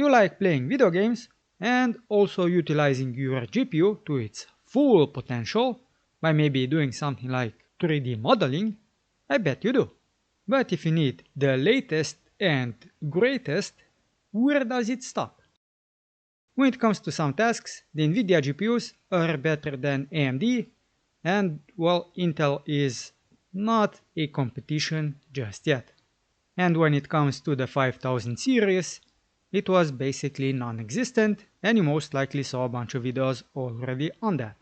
Do you like playing video games and also utilizing your GPU to its full potential by maybe doing something like 3D modeling? I bet you do. But if you need the latest and greatest, where does it stop? When it comes to some tasks, the Nvidia GPUs are better than AMD, and well, Intel is not a competition just yet. And when it comes to the 5000 series, it was basically non-existent, and you most likely saw a bunch of videos already on that.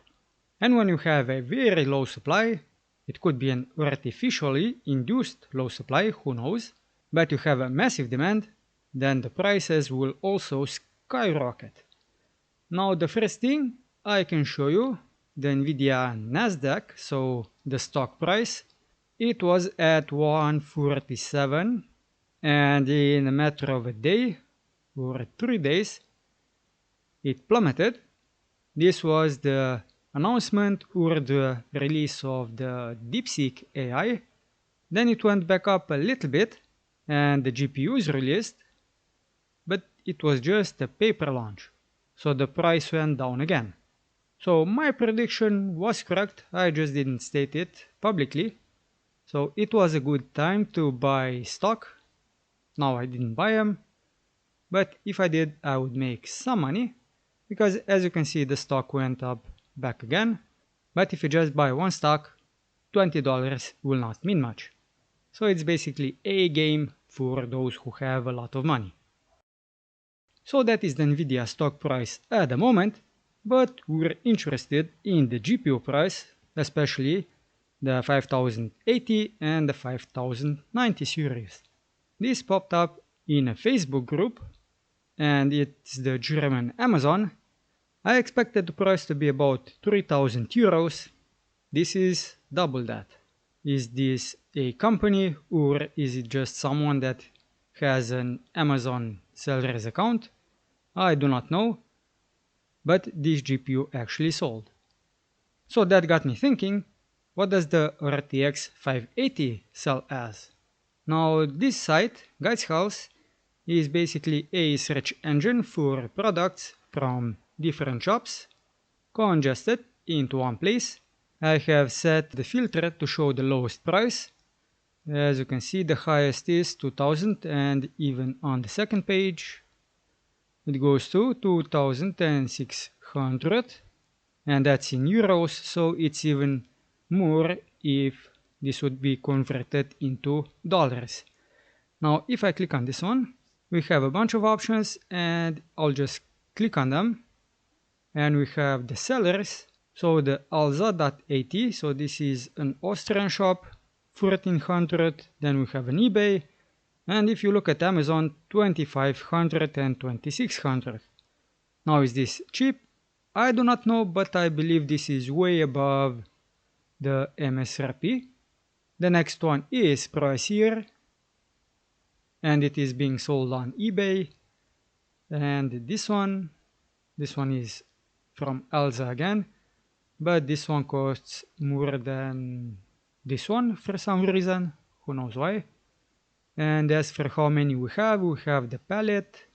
And when you have a very low supply, it could be an artificially induced low supply, who knows, but you have a massive demand, then the prices will also skyrocket. Now the first thing I can show you, the Nvidia Nasdaq, so the stock price, it was at 147, and in a matter of a day or 3 days it plummeted. This was the announcement or the release of the DeepSeek AI. Then it went back up a little bit and the GPU is released, but it was just a paper launch, so the price went down again. So my prediction was correct, I just didn't state it publicly. So it was a good time to buy stock. Now I didn't buy them, but if I did, I would make some money, because as you can see the stock went up back again. But if you just buy one stock, $20 will not mean much. So it's basically a game for those who have a lot of money. So that is the Nvidia stock price at the moment, but we're interested in the GPU price, especially the 5080 and the 5090 series. This popped up in a Facebook group, and it's the German Amazon. I expected the price to be about 3000 euros. This is double that. Is this a company or is it just someone that has an Amazon seller's account? I do not know, but this GPU actually sold. So that got me thinking, what does the RTX 580 sell as? Now this site, Guide's House, is basically a search engine for products from different shops, congested into one place. I have set the filter to show the lowest price. As you can see, the highest is 2000, and even on the second page it goes to 2600, and that's in euros, so it's even more if this would be converted into dollars. Now if I click on this one, we have a bunch of options, and I'll just click on them, and we have the sellers. So the Alza.at, so this is an Austrian shop, 1400, then we have an eBay, and if you look at Amazon, 2500 and 2600. Now is this cheap? I do not know, but I believe this is way above the MSRP. The next one is Price Here, and it is being sold on eBay. And this one is from Alza again, but this one costs more than this one for some reason, who knows why. And as for how many we have the palette,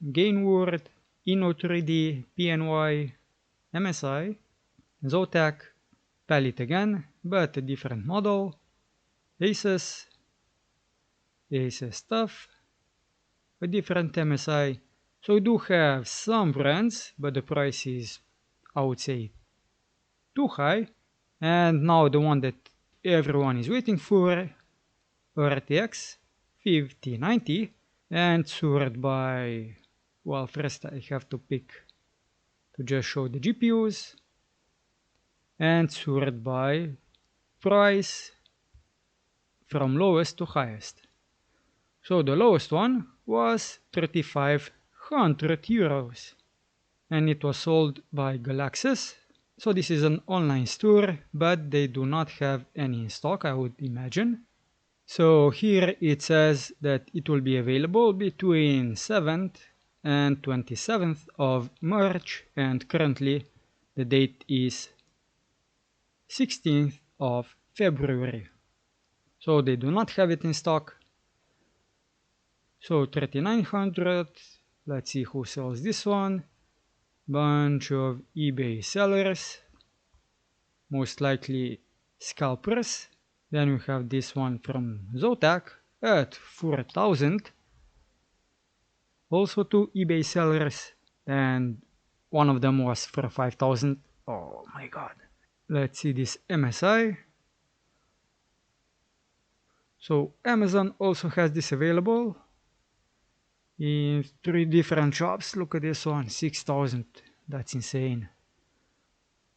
Gainward, Inno3D, PNY, MSI, Zotac, palette again, but a different model, Asus stuff, a different MSI. So we do have some brands, but the price is, I would say, too high. And now the one that everyone is waiting for, RTX 5090, and sorted by, well, first I have to pick to just show the GPUs, and sorted by price from lowest to highest. So the lowest one was 3500 euros, and it was sold by Galaxus. So this is an online store, but they do not have any in stock, I would imagine. So here it says that it will be available between 7th and 27th of March, and currently the date is 16th of February. So they do not have it in stock. So 3900, Let's see who sells this one. Bunch of eBay sellers, most likely scalpers. Then we have this one from Zotac at 4,000. Also two eBay sellers, and one of them was for 5,000. Oh my god. Let's see this MSI. So Amazon also has this available in three different shops. Look at this one, 6,000. That's insane.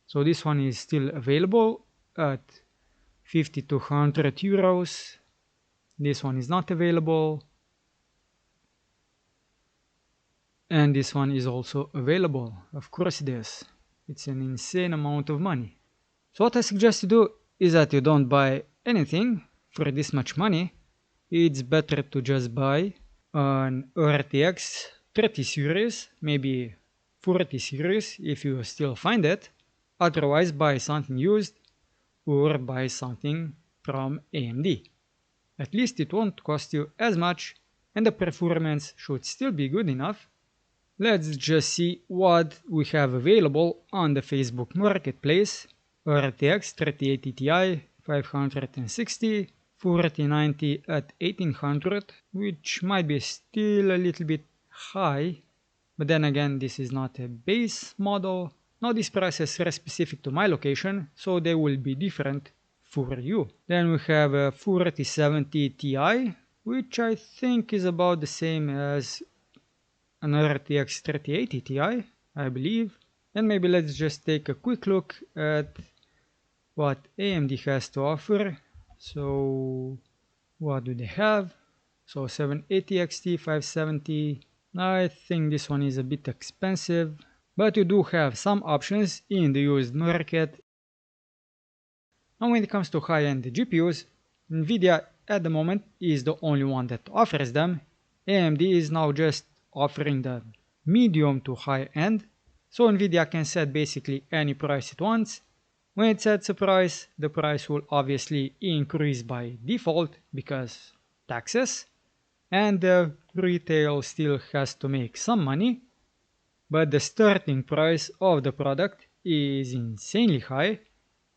So this one is still available at 50 to 100 euros. This one is not available. And this one is also available. Of course it is. It's an insane amount of money. So what I suggest you do is that you don't buy anything for this much money. It's better to just buy an RTX 30 series, maybe 40 series if you still find it. Otherwise buy something used or buy something from AMD. At least it won't cost you as much and the performance should still be good enough. Let's just see what we have available on the Facebook Marketplace. RTX 3080 Ti 560, 4090 at 1800, which might be still a little bit high, but then again this is not a base model. Now these prices are specific to my location, so they will be different for you. Then we have a 4070 Ti, which I think is about the same as an RTX 3080 Ti, I believe. And maybe let's just take a quick look at what AMD has to offer. So what do they have? So 780 XT 570. I think this one is a bit expensive, but you do have some options in the used market. And when it comes to high-end GPUs, Nvidia at the moment is the only one that offers them. AMD is now just offering the medium to high end, so Nvidia can set basically any price it wants. When it sets a price, the price will obviously increase by default because taxes, and the retail still has to make some money, but the starting price of the product is insanely high.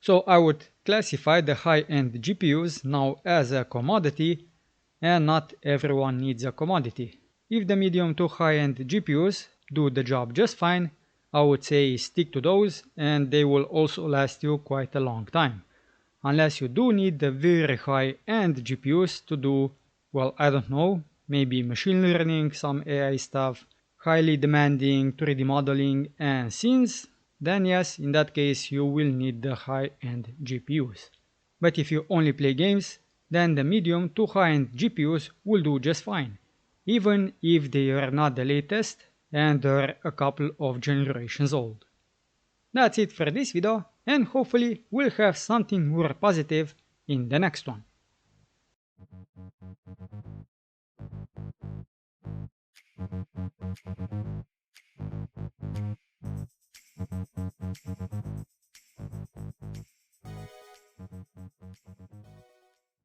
So I would classify the high-end GPUs now as a commodity, and not everyone needs a commodity. If the medium to high-end GPUs do the job just fine, I would say stick to those and they will also last you quite a long time. Unless you do need the very high-end GPUs to do, well, I don't know, maybe machine learning, some AI stuff, highly demanding 3D modeling and scenes, then yes, in that case you will need the high-end GPUs. But if you only play games, then the medium to high-end GPUs will do just fine, even if they are not the latest and are a couple of generations old. That's it for this video, and hopefully we'll have something more positive in the next one.